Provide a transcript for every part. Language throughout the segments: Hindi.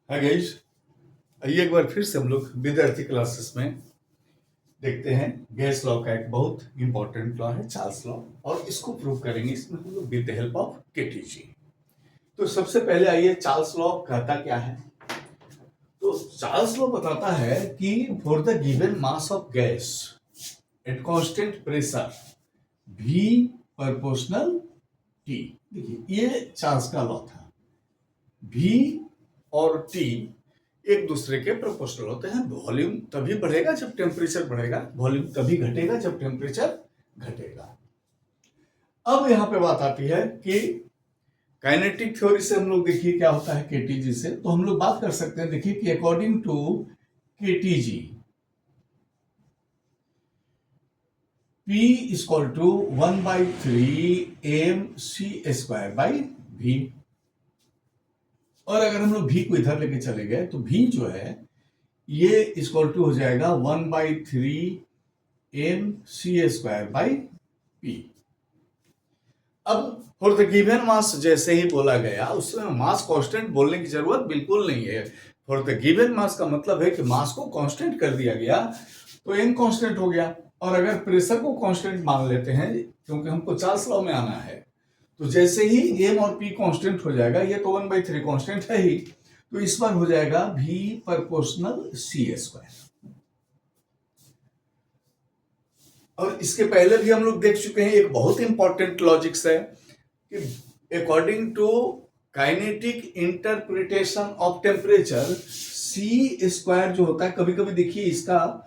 हाय गाइस, आइए एक बार फिर से हम लोग विद्यार्थी क्लासेस में देखते हैं। गैस लॉ का एक बहुत इंपॉर्टेंट लॉ है चार्ल्स लॉ, और इसको प्रूव करेंगे इसमें हम लोग with the help of KTG. तो सबसे पहले आइए, चार्ल्स लॉ कहता क्या है। तो चार्ल्स लॉ बताता है कि for the given mass of gas at constant pressure V proportional T। देखिए ये चार्ल्स का लॉ था। V और T एक दूसरे के प्रोपोर्शनल होते हैं। वॉल्यूम तभी बढ़ेगा जब टेम्परेचर बढ़ेगा, वॉल्यूम तभी घटेगा जब टेम्परेचर घटेगा। अब यहां पे बात आती है कि काइनेटिक थ्योरी से हम लोग देखिए क्या होता है केटीजी से। तो हम लोग बात कर सकते हैं, देखिए कि according to KTG P equal to 1/3 mc²/v। और अगर हम लोग V को इधर लेके चले गए तो V जो है ये इक्वल टू हो जाएगा 1/3 mc²/p। अब फॉर द गिवन मास जैसे ही बोला गया, उसमें मास कांस्टेंट बोलने की जरूरत बिल्कुल नहीं है। फॉर द गिवन मास का मतलब है कि मास को कांस्टेंट कर दिया गया तो m कांस्टेंट हो गया। और अगर प्रेशर को कांस्टेंट मान लेते हैं, क्योंकि हमको चार्ल्स लॉ में आना है, तो जैसे ही m और p कांस्टेंट हो जाएगा, ये तो 1/3 कांस्टेंट है ही, तो इस बार हो जाएगा V प्रोपोर्शनल c²। और इसके पहले भी हम लोग देख चुके हैं, एक बहुत इंपॉर्टेंट लॉजिक्स है कि according to kinetic interpretation of temperature c² जो होता है, कभी कभी देखिए इसका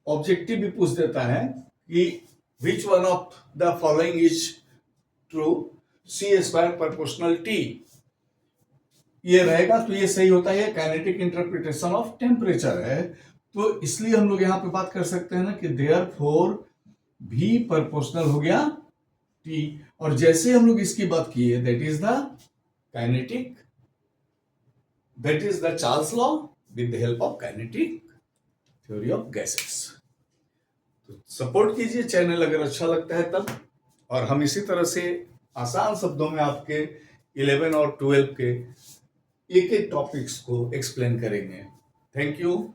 ऑब्जेक्टिव भी पूछ देता है कि which one of the following is true, c² proportional t ये रहेगा तो ये सही होता है। काइनेटिक इंटरप्रिटेशन ऑफ टेम्परेचर है, तो इसलिए हम लोग यहां पे बात कर सकते हैं ना कि देयरफॉर V प्रोपोर्शनल हो गया T। और जैसे हम लोग इसकी बात किए, that is the kinetic, that is the Charles law with the help of kinetic theory of gases. तो सपोर्ट कीजिए चैनल अगर अच्छा लगता है तब, और हम इसी तरह से आसान शब्दों में आपके 11 और 12 के एक एक टॉपिक्स को एक्सप्लेन करेंगे। Thank you.